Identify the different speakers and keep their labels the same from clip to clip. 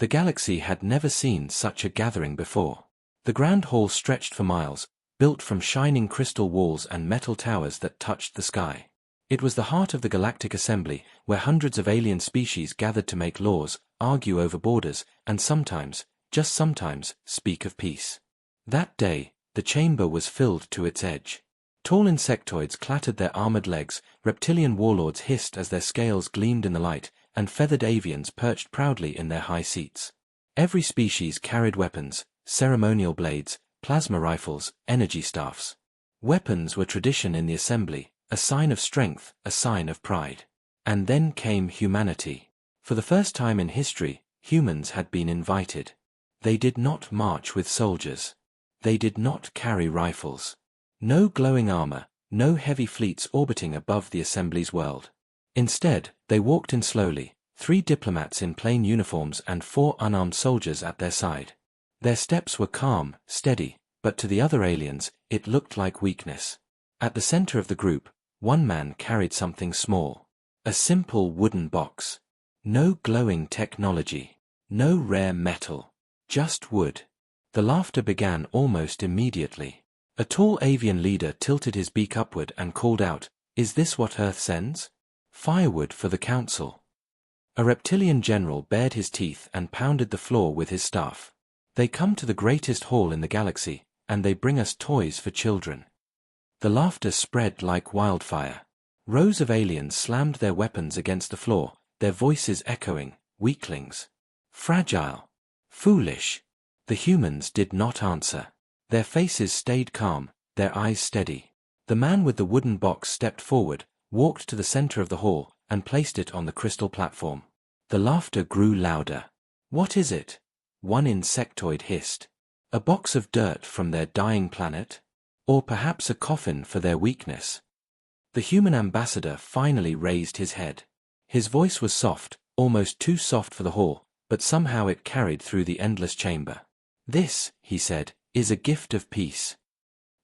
Speaker 1: The galaxy had never seen such a gathering before. The grand hall stretched for miles, built from shining crystal walls and metal towers that touched the sky. It was the heart of the Galactic Assembly, where hundreds of alien species gathered to make laws, argue over borders, and sometimes, just sometimes, speak of peace. That day, the chamber was filled to its edge. Tall insectoids clattered their armored legs, reptilian warlords hissed as their scales gleamed in the light, and feathered avians perched proudly in their high seats. Every species carried weapons, ceremonial blades, plasma rifles, energy staffs. Weapons were tradition in the assembly, a sign of strength, a sign of pride. And then came humanity. For the first time in history, humans had been invited. They did not march with soldiers. They did not carry rifles. No glowing armor, no heavy fleets orbiting above the assembly's world. Instead, they walked in slowly, 3 diplomats in plain uniforms and 4 unarmed soldiers at their side. Their steps were calm, steady, but to the other aliens, it looked like weakness. At the center of the group, one man carried something small. A simple wooden box. No glowing technology. No rare metal. Just wood. The laughter began almost immediately. A tall avian leader tilted his beak upward and called out, "Is this what Earth sends? Firewood for the council." A reptilian general bared his teeth and pounded the floor with his staff. "They come to the greatest hall in the galaxy, and they bring us toys for children." The laughter spread like wildfire. Rows of aliens slammed their weapons against the floor, their voices echoing, "Weaklings. Fragile. Foolish." The humans did not answer. Their faces stayed calm, their eyes steady. The man with the wooden box stepped forward, walked to the center of the hall, and placed it on the crystal platform. The laughter grew louder. "What is it?" one insectoid hissed. "A box of dirt from their dying planet? Or perhaps a coffin for their weakness?" The human ambassador finally raised his head. His voice was soft, almost too soft for the hall, but somehow it carried through the endless chamber. "This," he said, "is a gift of peace."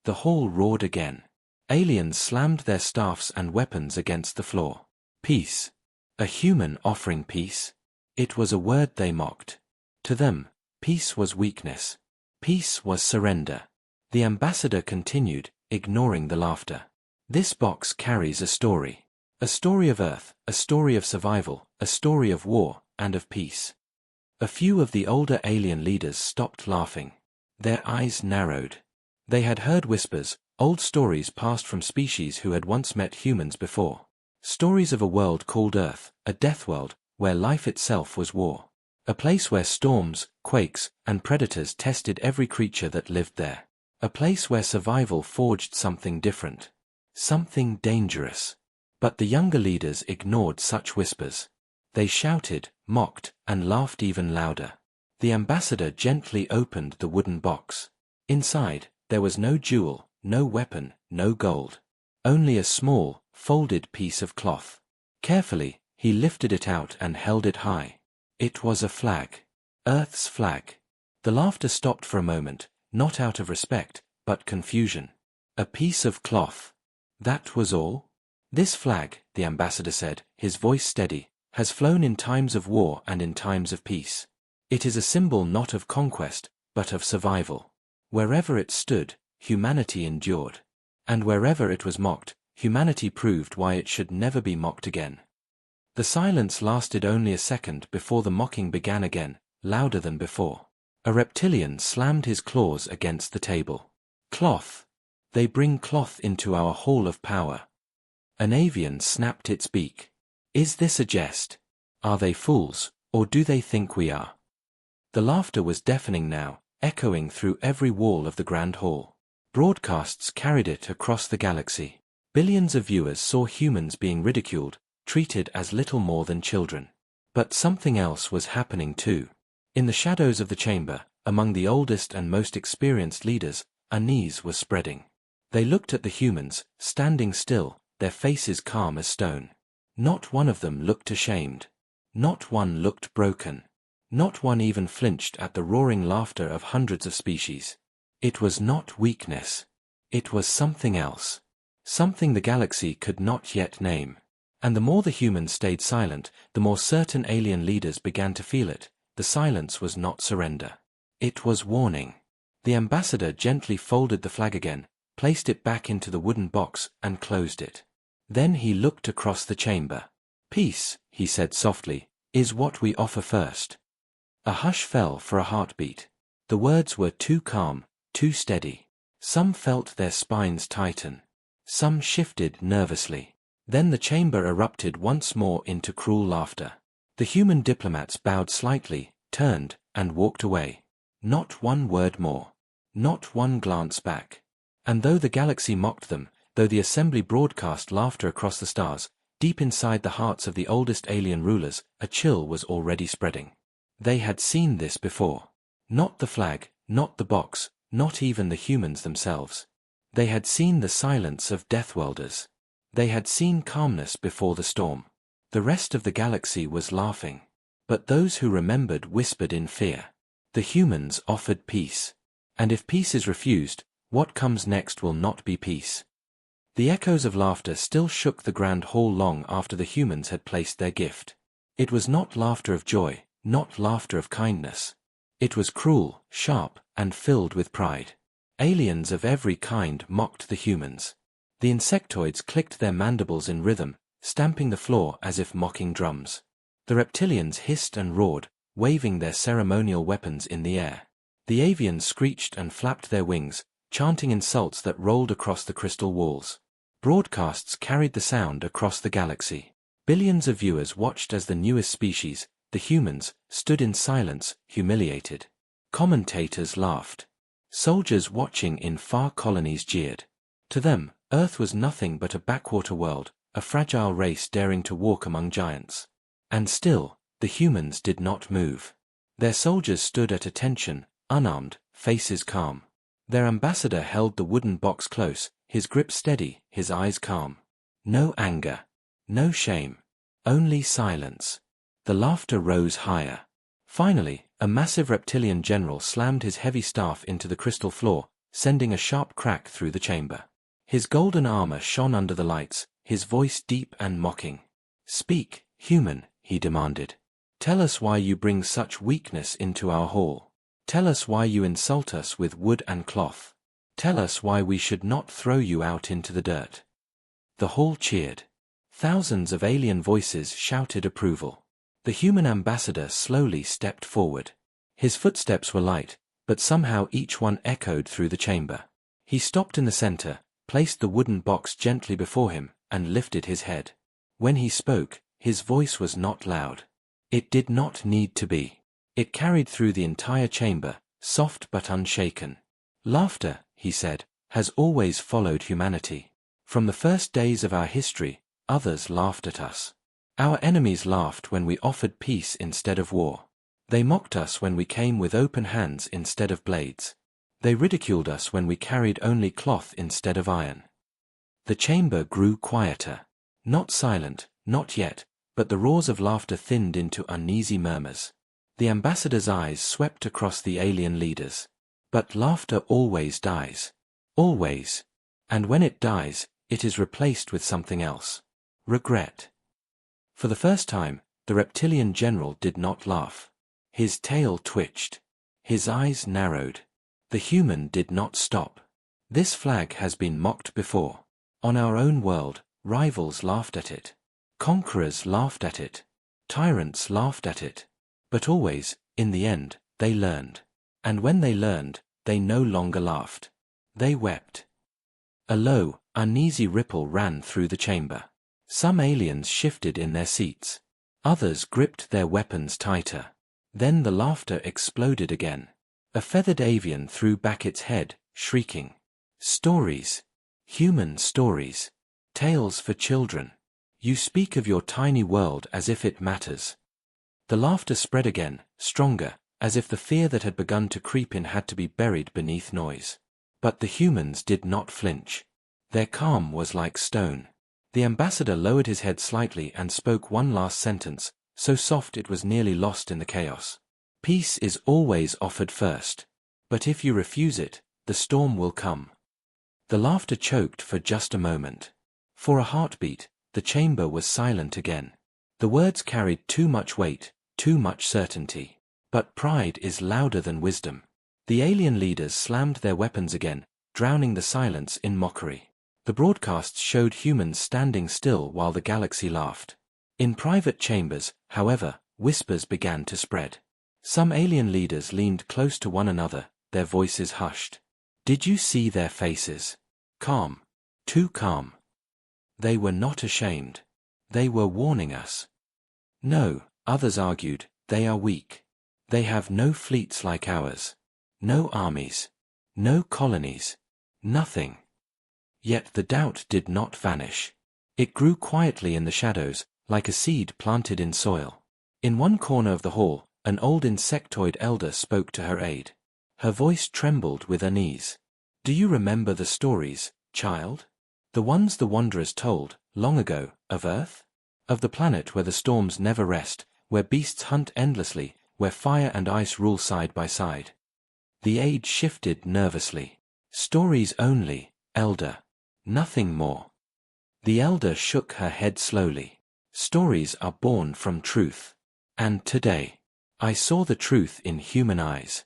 Speaker 1: The hall roared again. Aliens slammed their staffs and weapons against the floor. Peace. A human offering peace? It was a word they mocked. To them, peace was weakness. Peace was surrender. The ambassador continued, ignoring the laughter. "This box carries a story. A story of Earth, a story of survival, a story of war, and of peace." A few of the older alien leaders stopped laughing. Their eyes narrowed. They had heard whispers, old stories passed from species who had once met humans before. Stories of a world called Earth, a death world, where life itself was war. A place where storms, quakes, and predators tested every creature that lived there. A place where survival forged something different. Something dangerous. But the younger leaders ignored such whispers. They shouted, mocked, and laughed even louder. The ambassador gently opened the wooden box. Inside, there was no jewel, no weapon, no gold. Only a small, folded piece of cloth. Carefully, he lifted it out and held it high. It was a flag. Earth's flag. The laughter stopped for a moment, not out of respect, but confusion. A piece of cloth. That was all? "This flag," the ambassador said, his voice steady, "has flown in times of war and in times of peace. It is a symbol not of conquest, but of survival. Wherever it stood, humanity endured. And wherever it was mocked, humanity proved why it should never be mocked again." The silence lasted only a second before the mocking began again, louder than before. A reptilian slammed his claws against the table. "Cloth. They bring cloth into our hall of power." An avian snapped its beak. "Is this a jest? Are they fools, or do they think we are?" The laughter was deafening now, echoing through every wall of the grand hall. Broadcasts carried it across the galaxy. Billions of viewers saw humans being ridiculed, treated as little more than children. But something else was happening too. In the shadows of the chamber, among the oldest and most experienced leaders, unease was spreading. They looked at the humans, standing still, their faces calm as stone. Not one of them looked ashamed. Not one looked broken. Not one even flinched at the roaring laughter of hundreds of species. It was not weakness. It was something else. Something the galaxy could not yet name. And the more the humans stayed silent, the more certain alien leaders began to feel it. the silence was not surrender. It was warning. The ambassador gently folded the flag again, placed it back into the wooden box, and closed it. Then he looked across the chamber. "Peace," he said softly, "is what we offer first." A hush fell for a heartbeat. The words were too calm, too steady. Some felt their spines tighten. Some shifted nervously. Then the chamber erupted once more into cruel laughter. The human diplomats bowed slightly, turned, and walked away. Not one word more. Not one glance back. And though the galaxy mocked them, though the assembly broadcast laughter across the stars, deep inside the hearts of the oldest alien rulers, a chill was already spreading. They had seen this before. Not the flag, not the box, not even the humans themselves. They had seen the silence of Deathwelders. They had seen calmness before the storm. The rest of the galaxy was laughing. But those who remembered whispered in fear. The humans offered peace. And if peace is refused, what comes next will not be peace. The echoes of laughter still shook the grand hall long after the humans had placed their gift. It was not laughter of joy, not laughter of kindness. It was cruel, sharp, and filled with pride. Aliens of every kind mocked the humans. The insectoids clicked their mandibles in rhythm, stamping the floor as if mocking drums. The reptilians hissed and roared, waving their ceremonial weapons in the air. The avians screeched and flapped their wings, chanting insults that rolled across the crystal walls. Broadcasts carried the sound across the galaxy. Billions of viewers watched as the newest species, the humans, stood in silence, humiliated. Commentators laughed. Soldiers watching in far colonies jeered. To them, Earth was nothing but a backwater world, a fragile race daring to walk among giants. And still, the humans did not move. Their soldiers stood at attention, unarmed, faces calm. Their ambassador held the wooden box close, his grip steady, his eyes calm. No anger. No shame. Only silence. The laughter rose higher. Finally, a massive reptilian general slammed his heavy staff into the crystal floor, sending a sharp crack through the chamber. His golden armor shone under the lights, his voice deep and mocking. "Speak, human," he demanded. "Tell us why you bring such weakness into our hall. Tell us why you insult us with wood and cloth. Tell us why we should not throw you out into the dirt." The hall cheered. Thousands of alien voices shouted approval. The human ambassador slowly stepped forward. His footsteps were light, but somehow each one echoed through the chamber. He stopped in the center, placed the wooden box gently before him, and lifted his head. When he spoke, his voice was not loud. It did not need to be. It carried through the entire chamber, soft but unshaken. "Laughter," he said, "has always followed humanity. From the first days of our history, others laughed at us. Our enemies laughed when we offered peace instead of war. They mocked us when we came with open hands instead of blades. They ridiculed us when we carried only cloth instead of iron." The chamber grew quieter. Not silent, not yet, but the roars of laughter thinned into uneasy murmurs. The ambassador's eyes swept across the alien leaders. But laughter always dies. Always. And when it dies, it is replaced with something else. Regret. For the first time, the reptilian general did not laugh. His tail twitched. His eyes narrowed. The human did not stop. "This flag has been mocked before. On our own world, rivals laughed at it. Conquerors laughed at it. Tyrants laughed at it. But always, in the end, they learned. And when they learned, they no longer laughed. They wept." A low, uneasy ripple ran through the chamber. Some aliens shifted in their seats. Others gripped their weapons tighter. Then the laughter exploded again. A feathered avian threw back its head, shrieking. "Stories. Human stories. Tales for children. You speak of your tiny world as if it matters." The laughter spread again, stronger, as if the fear that had begun to creep in had to be buried beneath noise. But the humans did not flinch. Their calm was like stone. The ambassador lowered his head slightly and spoke one last sentence, so soft it was nearly lost in the chaos. "Peace is always offered first. But if you refuse it, the storm will come." The laughter choked for just a moment. For a heartbeat, the chamber was silent again. The words carried too much weight, too much certainty. But pride is louder than wisdom. The alien leaders slammed their weapons again, drowning the silence in mockery. The broadcasts showed humans standing still while the galaxy laughed. In private chambers, however, whispers began to spread. Some alien leaders leaned close to one another, their voices hushed. Did you see their faces? Calm. Too calm. They were not ashamed. They were warning us. No, others argued, they are weak. They have no fleets like ours. No armies. No colonies. Nothing. Yet the doubt did not vanish. It grew quietly in the shadows, like a seed planted in soil. In one corner of the hall, an old insectoid elder spoke to her aide. Her voice trembled with unease. Do you remember the stories, child? The ones the wanderers told, long ago, of Earth? Of the planet where the storms never rest, where beasts hunt endlessly, where fire and ice rule side by side. The aide shifted nervously. Stories only, elder. Nothing more. The elder shook her head slowly. Stories are born from truth. And today, I saw the truth in human eyes.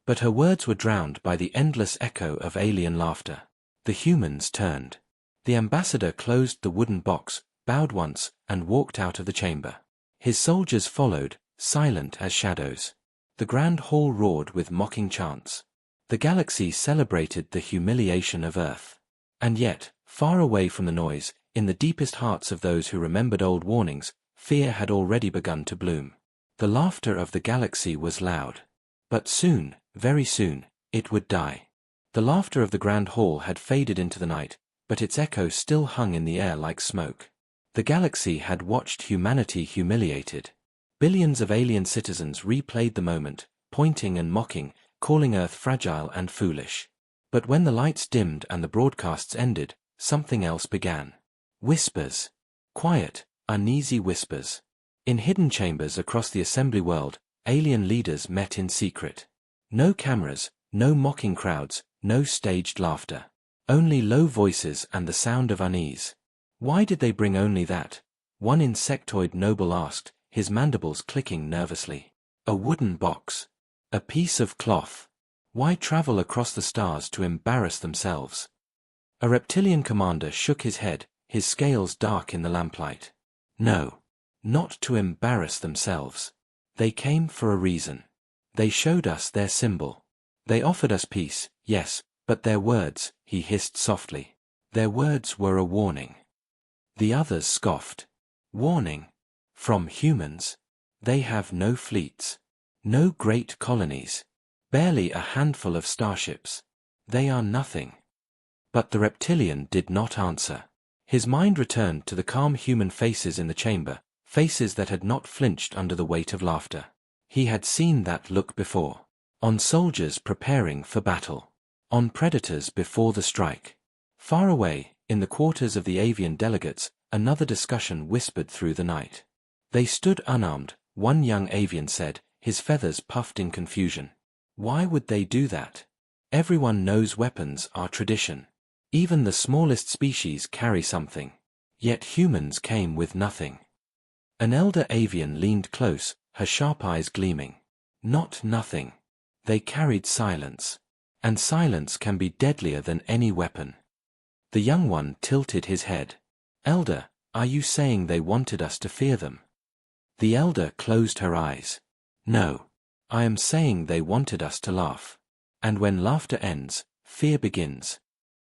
Speaker 1: But her words were drowned by the endless echo of alien laughter. The humans turned. The ambassador closed the wooden box, bowed once, and walked out of the chamber. His soldiers followed, silent as shadows. The grand hall roared with mocking chants. The galaxy celebrated the humiliation of Earth. And yet, far away from the noise, in the deepest hearts of those who remembered old warnings, fear had already begun to bloom. The laughter of the galaxy was loud. But soon, very soon, it would die. The laughter of the grand hall had faded into the night, but its echo still hung in the air like smoke. The galaxy had watched humanity humiliated. Billions of alien citizens replayed the moment, pointing and mocking, calling Earth fragile and foolish. But when the lights dimmed and the broadcasts ended, something else began. Whispers. Quiet, uneasy whispers. In hidden chambers across the assembly world, alien leaders met in secret. No cameras, no mocking crowds, no staged laughter. Only low voices and the sound of unease. Why did they bring only that? One insectoid noble asked, his mandibles clicking nervously. A wooden box. A piece of cloth. Why travel across the stars to embarrass themselves? A reptilian commander shook his head, his scales dark in the lamplight. No. Not to embarrass themselves. They came for a reason. They showed us their symbol. They offered us peace, yes, but their words, he hissed softly. Their words were a warning. The others scoffed. Warning? From humans? They have no fleets. No great colonies. Barely a handful of starships. They are nothing. But the reptilian did not answer. His mind returned to the calm human faces in the chamber, faces that had not flinched under the weight of laughter. He had seen that look before. On soldiers preparing for battle. On predators before the strike. Far away, in the quarters of the avian delegates, another discussion whispered through the night. They stood unarmed, one young avian said, his feathers puffed in confusion. Why would they do that? Everyone knows weapons are tradition. Even the smallest species carry something. Yet humans came with nothing. An elder avian leaned close, her sharp eyes gleaming. Not nothing. They carried silence. And silence can be deadlier than any weapon. The young one tilted his head. Elder, are you saying they wanted us to fear them? The elder closed her eyes. No. I am saying they wanted us to laugh. And when laughter ends, fear begins.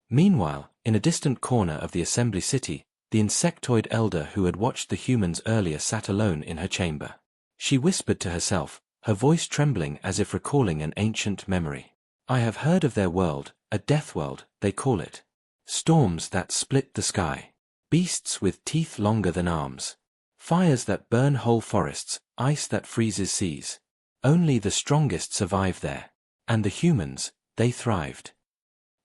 Speaker 1: Meanwhile, in a distant corner of the assembly city, the insectoid elder who had watched the humans earlier sat alone in her chamber. She whispered to herself, her voice trembling as if recalling an ancient memory. I have heard of their world, a death world, they call it. Storms that split the sky. Beasts with teeth longer than arms. Fires that burn whole forests, ice that freezes seas. Only the strongest survive there. And the humans, they thrived.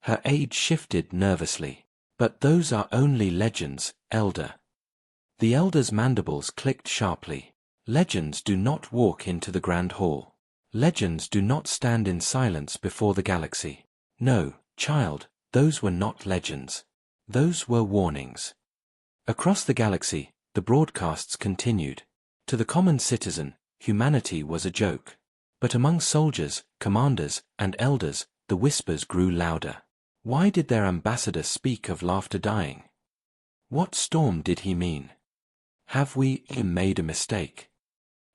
Speaker 1: Her aide shifted nervously. But those are only legends, elder. The elder's mandibles clicked sharply. Legends do not walk into the grand hall. Legends do not stand in silence before the galaxy. No, child, those were not legends. Those were warnings. Across the galaxy, the broadcasts continued. To the common citizen, humanity was a joke. But among soldiers, commanders, and elders, the whispers grew louder. Why did their ambassador speak of laughter dying? What storm did he mean? Have we made a mistake?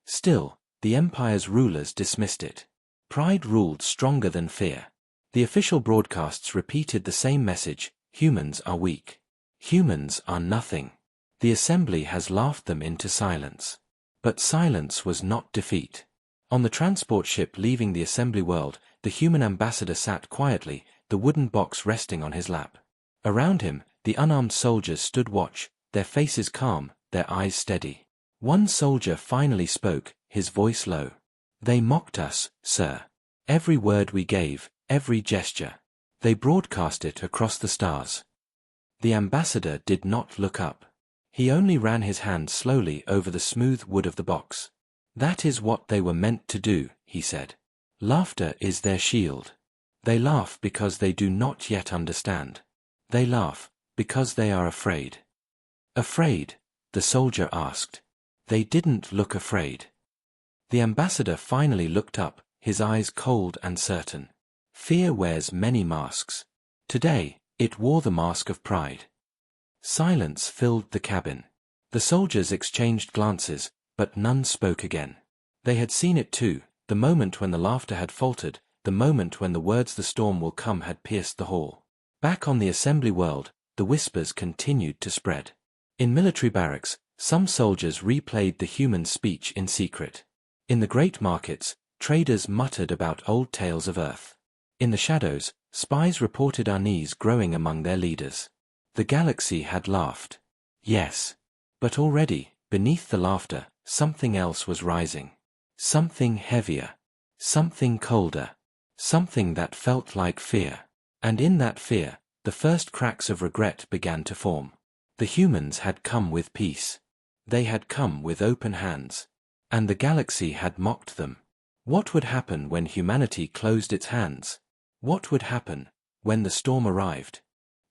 Speaker 1: Still, the empire's rulers dismissed it. Pride ruled stronger than fear. The official broadcasts repeated the same message: humans are weak. Humans are nothing. The assembly has laughed them into silence. But silence was not defeat. On the transport ship leaving the assembly world, the human ambassador sat quietly, the wooden box resting on his lap. Around him, the unarmed soldiers stood watch, their faces calm, their eyes steady. One soldier finally spoke, his voice low. They mocked us, sir. Every word we gave, every gesture. They broadcast it across the stars. The ambassador did not look up. He only ran his hand slowly over the smooth wood of the box. That is what they were meant to do, he said. Laughter is their shield. They laugh because they do not yet understand. They laugh because they are afraid. Afraid? The soldier asked. They didn't look afraid. The ambassador finally looked up, his eyes cold and certain. Fear wears many masks. Today, it wore the mask of pride. Silence filled the cabin. The soldiers exchanged glances, but none spoke again. They had seen it too, the moment when the laughter had faltered, the moment when the words "the storm will come" had pierced the hall. Back on the assembly world, the whispers continued to spread. In military barracks, some soldiers replayed the human speech in secret. In the great markets, traders muttered about old tales of earth. In the shadows, spies reported unease growing among their leaders. The galaxy had laughed. Yes. But already, beneath the laughter, something else was rising. Something heavier. Something colder. Something that felt like fear. And in that fear, the first cracks of regret began to form. The humans had come with peace. They had come with open hands. And the galaxy had mocked them. What would happen when humanity closed its hands? What would happen when the storm arrived?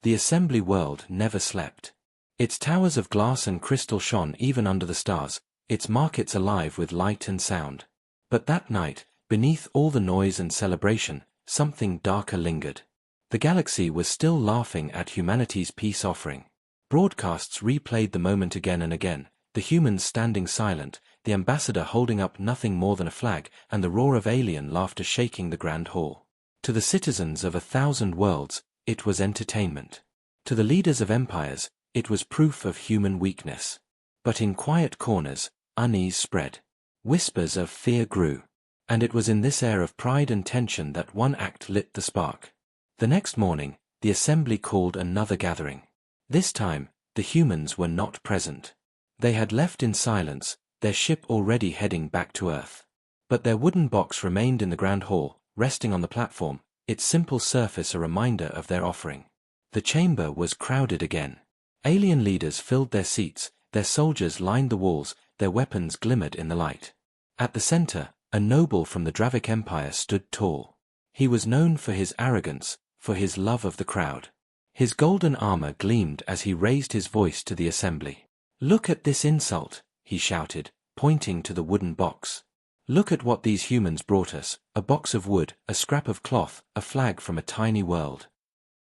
Speaker 1: The assembly world never slept. Its towers of glass and crystal shone even under the stars, its markets alive with light and sound. But that night, beneath all the noise and celebration, something darker lingered. The galaxy was still laughing at humanity's peace offering. Broadcasts replayed the moment again and again, the humans standing silent, the ambassador holding up nothing more than a flag, and the roar of alien laughter shaking the grand hall. To the citizens of 1,000 worlds, it was entertainment. To the leaders of empires, it was proof of human weakness. But in quiet corners, unease spread. Whispers of fear grew. And it was in this air of pride and tension that one act lit the spark. The next morning, the assembly called another gathering. This time, the humans were not present. They had left in silence, their ship already heading back to Earth. But their wooden box remained in the grand hall, resting on the platform, its simple surface a reminder of their offering. The chamber was crowded again. Alien leaders filled their seats, their soldiers lined the walls, their weapons glimmered in the light. At the center, a noble from the Dravic Empire stood tall. He was known for his arrogance, for his love of the crowd. His golden armor gleamed as he raised his voice to the assembly. "Look at this insult," he shouted, pointing to the wooden box. "Look at what these humans brought us, a box of wood, a scrap of cloth, a flag from a tiny world."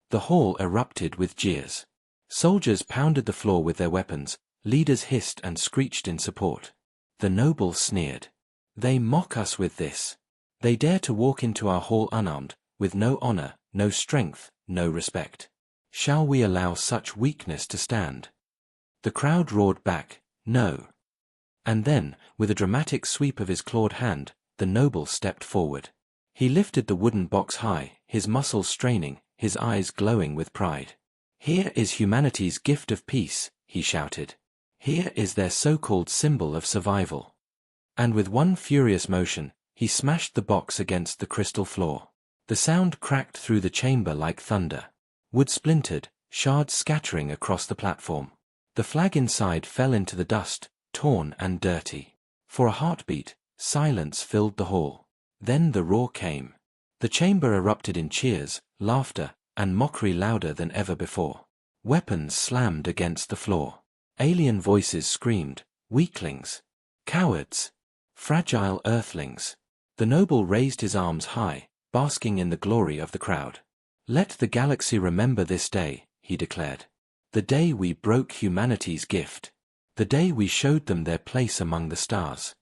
Speaker 1: The hall erupted with jeers. Soldiers pounded the floor with their weapons, leaders hissed and screeched in support. The noble sneered. "They mock us with this. They dare to walk into our hall unarmed, with no honor, no strength, no respect. Shall we allow such weakness to stand?" The crowd roared back, "No." And then, with a dramatic sweep of his clawed hand, the noble stepped forward. He lifted the wooden box high, his muscles straining, his eyes glowing with pride. "Here is humanity's gift of peace," he shouted. "Here is their so-called symbol of survival." And with one furious motion, he smashed the box against the crystal floor. The sound cracked through the chamber like thunder. Wood splintered, shards scattering across the platform. The flag inside fell into the dust, torn and dirty. For a heartbeat, silence filled the hall. Then the roar came. The chamber erupted in cheers, laughter, and mockery louder than ever before. Weapons slammed against the floor. Alien voices screamed, "Weaklings! Cowards! Fragile earthlings! The noble raised his arms high, basking in the glory of the crowd. "Let the galaxy remember this day," he declared. "The day we broke humanity's gift. The day we showed them their place among the stars."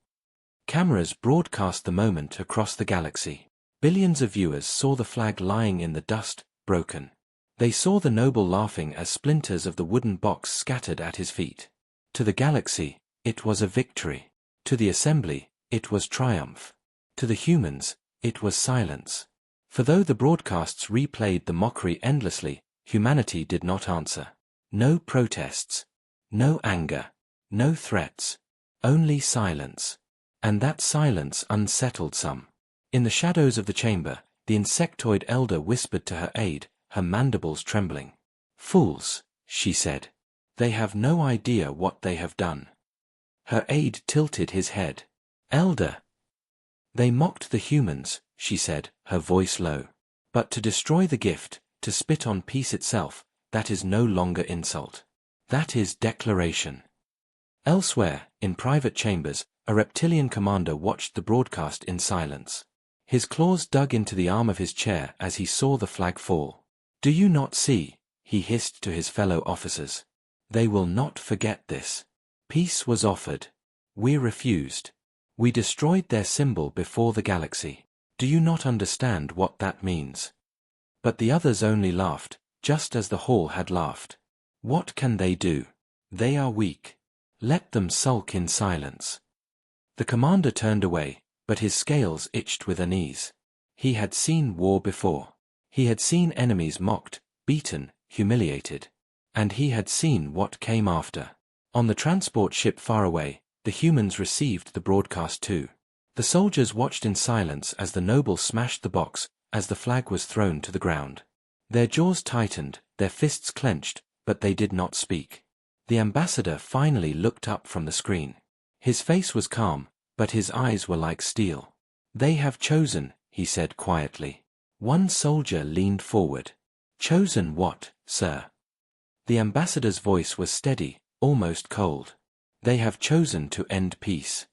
Speaker 1: Cameras broadcast the moment across the galaxy. Billions of viewers saw the flag lying in the dust, broken. They saw the noble laughing as splinters of the wooden box scattered at his feet. To the galaxy, it was a victory. To the assembly, it was triumph. To the humans, it was silence. For though the broadcasts replayed the mockery endlessly, humanity did not answer. No protests. No anger. No threats. Only silence. And that silence unsettled some. In the shadows of the chamber, the insectoid elder whispered to her aide, her mandibles trembling. "Fools," she said. "They have no idea what they have done." Her aide tilted his head. "Elder." "They mocked the humans," she said, her voice low. "But to destroy the gift, to spit on peace itself, that is no longer insult. That is declaration." Elsewhere, in private chambers, a reptilian commander watched the broadcast in silence. His claws dug into the arm of his chair as he saw the flag fall. "Do you not see?" he hissed to his fellow officers. "They will not forget this. Peace was offered. We refused. We destroyed their symbol before the galaxy. Do you not understand what that means?" But the others only laughed, just as the hall had laughed. "What can they do? They are weak. Let them sulk in silence." The commander turned away, but his scales itched with unease. He had seen war before. He had seen enemies mocked, beaten, humiliated. And he had seen what came after. On the transport ship far away, the humans received the broadcast too. The soldiers watched in silence as the noble smashed the box, as the flag was thrown to the ground. Their jaws tightened, their fists clenched, but they did not speak. The ambassador finally looked up from the screen. His face was calm, but his eyes were like steel. "They have chosen," he said quietly. One soldier leaned forward. "Chosen what, sir?" The ambassador's voice was steady, almost cold. "They have chosen to end peace."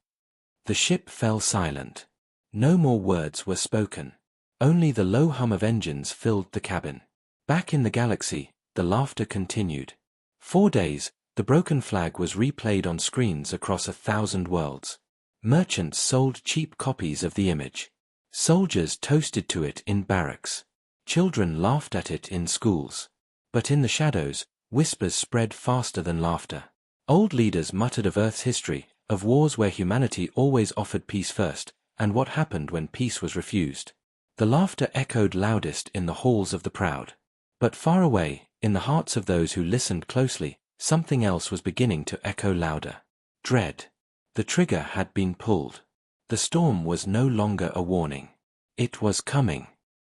Speaker 1: The ship fell silent. No more words were spoken. Only the low hum of engines filled the cabin. Back in the galaxy, the laughter continued. 4 days, the broken flag was replayed on screens across 1,000 worlds. Merchants sold cheap copies of the image. Soldiers toasted to it in barracks. Children laughed at it in schools. But in the shadows, whispers spread faster than laughter. Old leaders muttered of Earth's history, of wars where humanity always offered peace first, and what happened when peace was refused. The laughter echoed loudest in the halls of the proud. But far away, in the hearts of those who listened closely, something else was beginning to echo louder. Dread. The trigger had been pulled. The storm was no longer a warning. It was coming.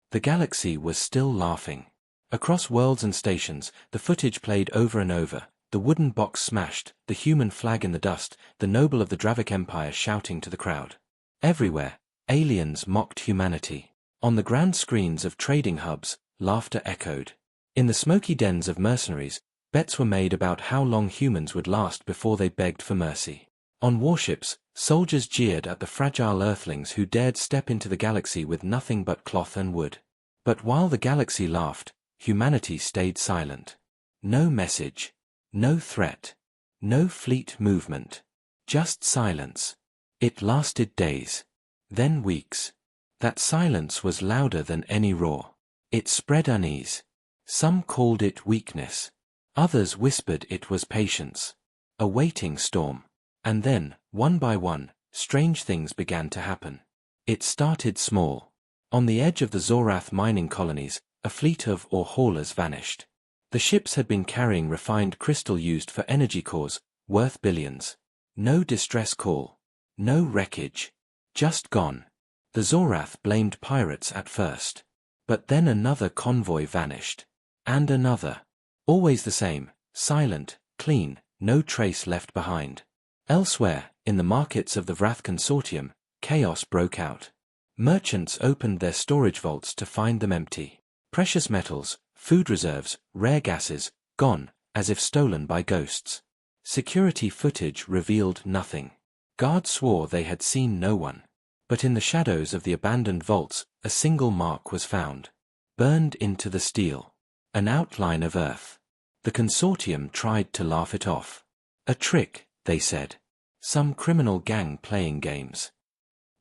Speaker 1: The galaxy was still laughing. Across worlds and stations, the footage played over and over, the wooden box smashed, the human flag in the dust, the noble of the Dravic Empire shouting to the crowd. Everywhere, aliens mocked humanity. On the grand screens of trading hubs, laughter echoed. In the smoky dens of mercenaries, bets were made about how long humans would last before they begged for mercy. On warships, soldiers jeered at the fragile earthlings who dared step into the galaxy with nothing but cloth and wood. But while the galaxy laughed, humanity stayed silent. No message. No threat. No fleet movement. Just silence. It lasted days. Then weeks. That silence was louder than any roar. It spread unease. Some called it weakness. Others whispered it was patience. A waiting storm. And then, one by one, strange things began to happen. It started small. On the edge of the Zorath mining colonies, a fleet of ore haulers vanished. The ships had been carrying refined crystal used for energy cores, worth billions. No distress call. No wreckage. Just gone. The Zorath blamed pirates at first. But then another convoy vanished. And another. Always the same, silent, clean, no trace left behind. Elsewhere, in the markets of the Vrath Consortium, chaos broke out. Merchants opened their storage vaults to find them empty. Precious metals, food reserves, rare gases, gone, as if stolen by ghosts. Security footage revealed nothing. Guards swore they had seen no one. But in the shadows of the abandoned vaults, a single mark was found. Burned into the steel. An outline of Earth. The consortium tried to laugh it off. A trick, they said. Some criminal gang playing games.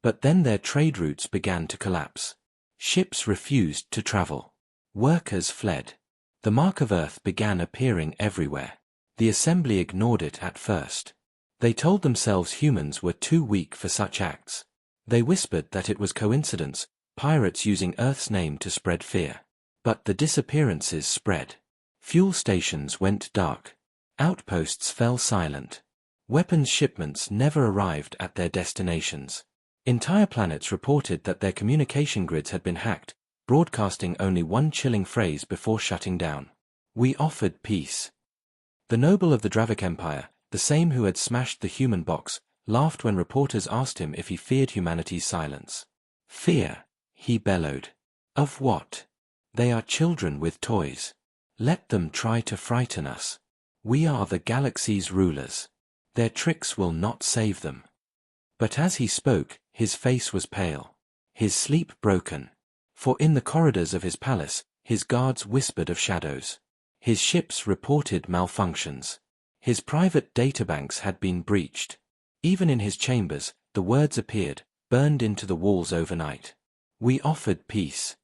Speaker 1: But then their trade routes began to collapse. Ships refused to travel. Workers fled. The mark of Earth began appearing everywhere. The assembly ignored it at first. They told themselves humans were too weak for such acts. They whispered that it was coincidence, pirates using Earth's name to spread fear. But the disappearances spread. Fuel stations went dark. Outposts fell silent. Weapons shipments never arrived at their destinations. Entire planets reported that their communication grids had been hacked, broadcasting only one chilling phrase before shutting down. We offered peace. The noble of the Dravik Empire, the same who had smashed the human box, laughed when reporters asked him if he feared humanity's silence. Fear, he bellowed. Of what? They are children with toys. Let them try to frighten us. We are the galaxy's rulers. Their tricks will not save them. But as he spoke, his face was pale. His sleep broken. For in the corridors of his palace, his guards whispered of shadows. His ships reported malfunctions. His private databanks had been breached. Even in his chambers, the words appeared, burned into the walls overnight. We offered peace.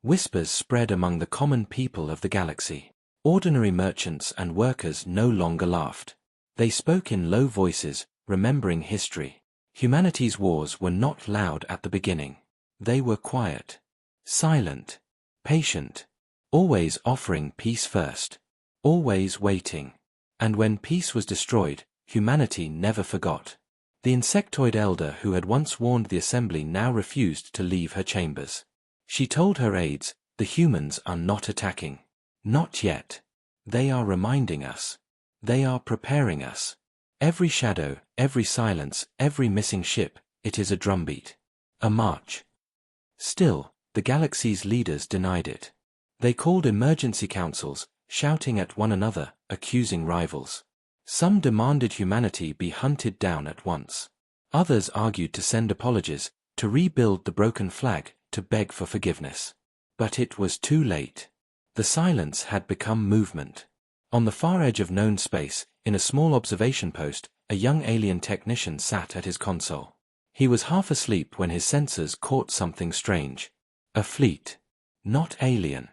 Speaker 1: Whispers spread among the common people of the galaxy. Ordinary merchants and workers no longer laughed. They spoke in low voices, remembering history. Humanity's wars were not loud at the beginning. They were quiet, silent, patient, always offering peace first, always waiting. And when peace was destroyed, humanity never forgot. The insectoid elder who had once warned the assembly now refused to leave her chambers. She told her aides, the humans are not attacking. Not yet. They are reminding us. They are preparing us. Every shadow, every silence, every missing ship, it is a drumbeat. A march. Still, the galaxy's leaders denied it. They called emergency councils, shouting at one another, accusing rivals. Some demanded humanity be hunted down at once. Others argued to send apologies, to rebuild the broken flag, to beg for forgiveness. But it was too late. The silence had become movement. On the far edge of known space, in a small observation post, a young alien technician sat at his console. He was half asleep when his sensors caught something strange. A fleet. Not alien.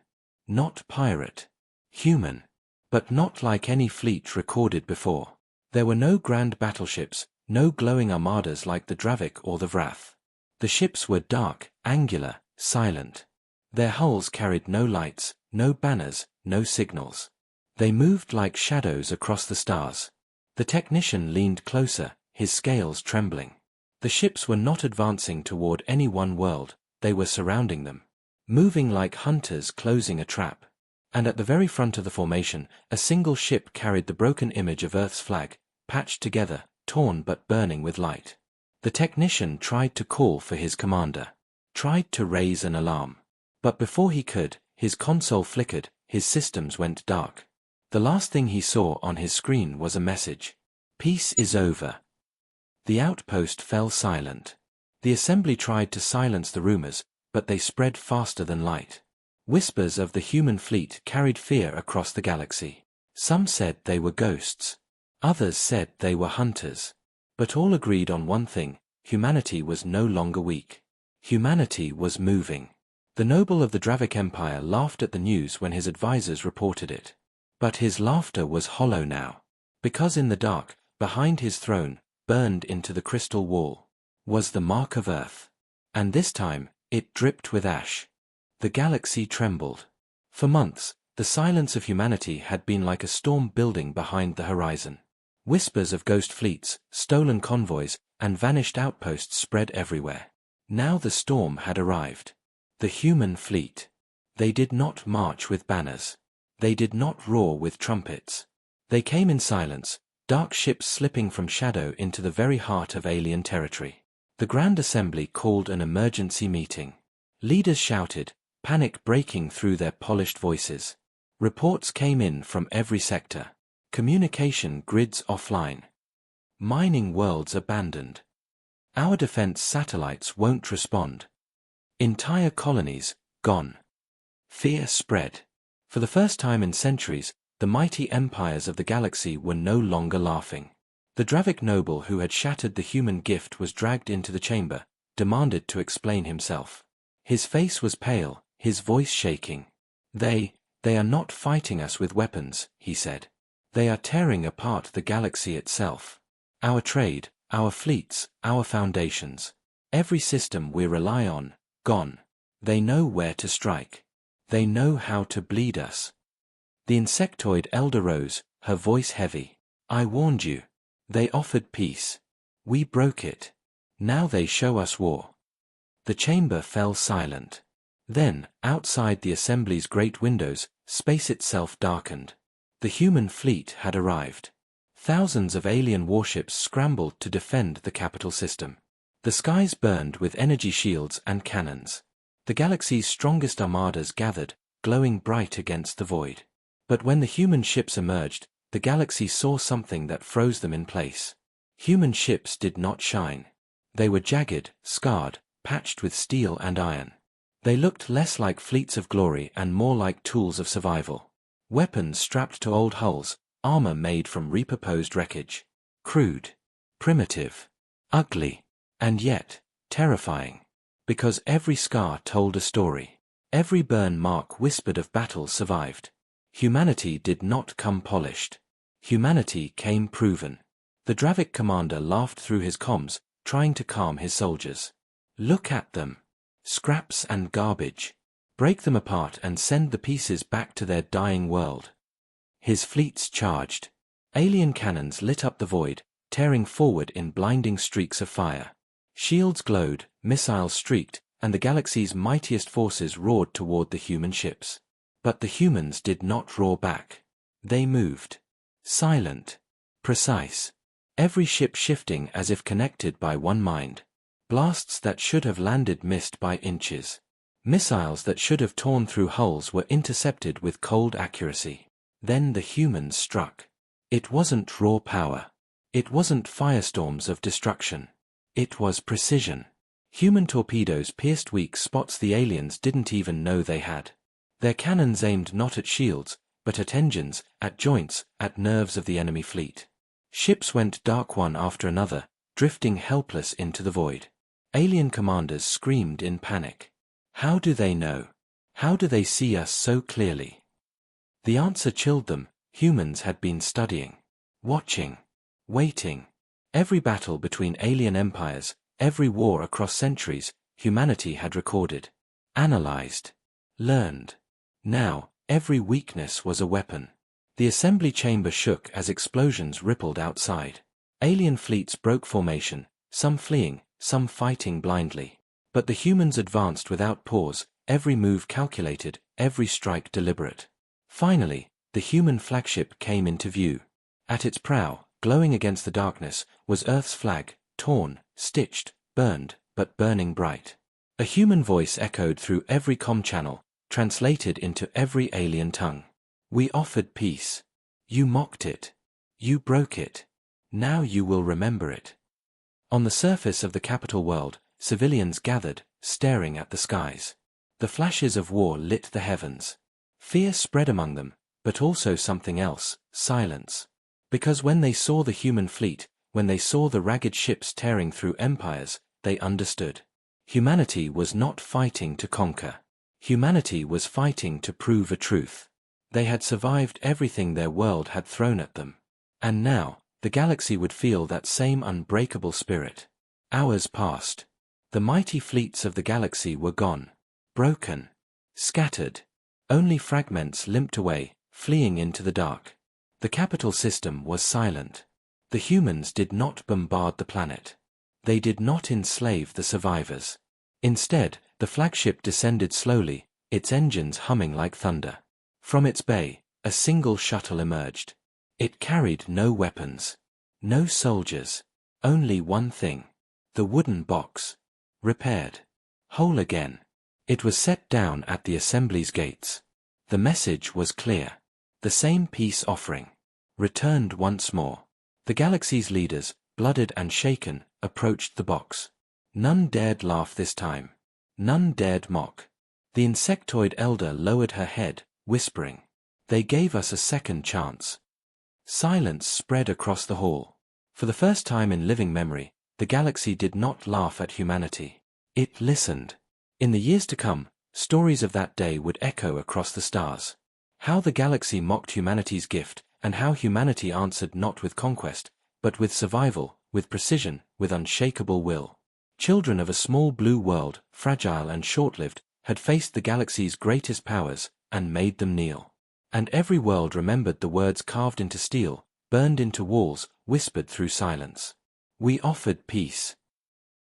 Speaker 1: Not pirate. Human. But not like any fleet recorded before. There were no grand battleships, no glowing armadas like the Dravik or the Vrath. The ships were dark, angular, silent. Their hulls carried no lights, no banners, no signals. They moved like shadows across the stars. The technician leaned closer, his scales trembling. The ships were not advancing toward any one world, they were surrounding them. Moving like hunters closing a trap. And at the very front of the formation, a single ship carried the broken image of Earth's flag, patched together, torn but burning with light. The technician tried to call for his commander. Tried to raise an alarm. But before he could, his console flickered, his systems went dark. The last thing he saw on his screen was a message. Peace is over. The outpost fell silent. The assembly tried to silence the rumors, but they spread faster than light. Whispers of the human fleet carried fear across the galaxy. Some said they were ghosts. Others said they were hunters. But all agreed on one thing, humanity was no longer weak. Humanity was moving. The noble of the Dravik Empire laughed at the news when his advisors reported it. But his laughter was hollow now. Because in the dark, behind his throne, burned into the crystal wall, was the mark of Earth. And this time, it dripped with ash. The galaxy trembled. For months, the silence of humanity had been like a storm building behind the horizon. Whispers of ghost fleets, stolen convoys, and vanished outposts spread everywhere. Now the storm had arrived. The human fleet. They did not march with banners. They did not roar with trumpets. They came in silence, dark ships slipping from shadow into the very heart of alien territory. The Grand Assembly called an emergency meeting. Leaders shouted, panic breaking through their polished voices. Reports came in from every sector. Communication grids offline. Mining worlds abandoned. Our defense satellites won't respond. Entire colonies, gone. Fear spread. For the first time in centuries, the mighty empires of the galaxy were no longer laughing. The Dravic noble who had shattered the human gift was dragged into the chamber, demanded to explain himself. His face was pale, his voice shaking. They are not fighting us with weapons, he said. They are tearing apart the galaxy itself. Our trade, our fleets, our foundations. Every system we rely on, gone. They know where to strike. They know how to bleed us. The insectoid elder rose, her voice heavy. I warned you. They offered peace. We broke it. Now they show us war. The chamber fell silent. Then, outside the assembly's great windows, space itself darkened. The human fleet had arrived. Thousands of alien warships scrambled to defend the capital system. The skies burned with energy shields and cannons. The galaxy's strongest armadas gathered, glowing bright against the void. But when the human ships emerged, the galaxy saw something that froze them in place. Human ships did not shine. They were jagged, scarred, patched with steel and iron. They looked less like fleets of glory and more like tools of survival. Weapons strapped to old hulls, armor made from repurposed wreckage. Crude, primitive, ugly, and yet terrifying. Because every scar told a story. Every burn mark whispered of battles survived. Humanity did not come polished. Humanity came proven. The Dravic commander laughed through his comms, trying to calm his soldiers. Look at them. Scraps and garbage. Break them apart and send the pieces back to their dying world. His fleets charged. Alien cannons lit up the void, tearing forward in blinding streaks of fire. Shields glowed, missiles streaked, and the galaxy's mightiest forces roared toward the human ships. But the humans did not roar back. They moved. Silent. Precise. Every ship shifting as if connected by one mind. Blasts that should have landed missed by inches. Missiles that should have torn through hulls were intercepted with cold accuracy. Then the humans struck. It wasn't raw power. It wasn't firestorms of destruction. It was precision. Human torpedoes pierced weak spots the aliens didn't even know they had. Their cannons aimed not at shields, but at engines, at joints, at nerves of the enemy fleet. Ships went dark one after another, drifting helpless into the void. Alien commanders screamed in panic. How do they know? How do they see us so clearly? The answer chilled them. Humans had been studying, watching, waiting. Every battle between alien empires, every war across centuries, humanity had recorded, analyzed, learned. Now, every weakness was a weapon. The assembly chamber shook as explosions rippled outside. Alien fleets broke formation, some fleeing, some fighting blindly. But the humans advanced without pause, every move calculated, every strike deliberate. Finally, the human flagship came into view. At its prow, glowing against the darkness, was Earth's flag, torn, stitched, burned, but burning bright. A human voice echoed through every comm channel, translated into every alien tongue. We offered peace. You mocked it. You broke it. Now you will remember it. On the surface of the capital world, civilians gathered, staring at the skies. The flashes of war lit the heavens. Fear spread among them, but also something else, silence. Because when they saw the human fleet, when they saw the ragged ships tearing through empires, they understood. Humanity was not fighting to conquer. Humanity was fighting to prove a truth. They had survived everything their world had thrown at them. And now, the galaxy would feel that same unbreakable spirit. Hours passed. The mighty fleets of the galaxy were gone. Broken. Scattered. Only fragments limped away, fleeing into the dark. The capital system was silent. The humans did not bombard the planet. They did not enslave the survivors. Instead, the flagship descended slowly, its engines humming like thunder. From its bay, a single shuttle emerged. It carried no weapons. No soldiers. Only one thing. The wooden box. Repaired. Whole again. It was set down at the assembly's gates. The message was clear. The same peace offering. Returned once more. The galaxy's leaders, blooded and shaken, approached the box. None dared laugh this time. None dared mock. The insectoid elder lowered her head, whispering, "They gave us a second chance." Silence spread across the hall. For the first time in living memory, the galaxy did not laugh at humanity. It listened. In the years to come, stories of that day would echo across the stars. How the galaxy mocked humanity's gift, and how humanity answered not with conquest, but with survival, with precision, with unshakable will. Children of a small blue world, fragile and short-lived, had faced the galaxy's greatest powers, and made them kneel. And every world remembered the words carved into steel, burned into walls, whispered through silence. We offered peace.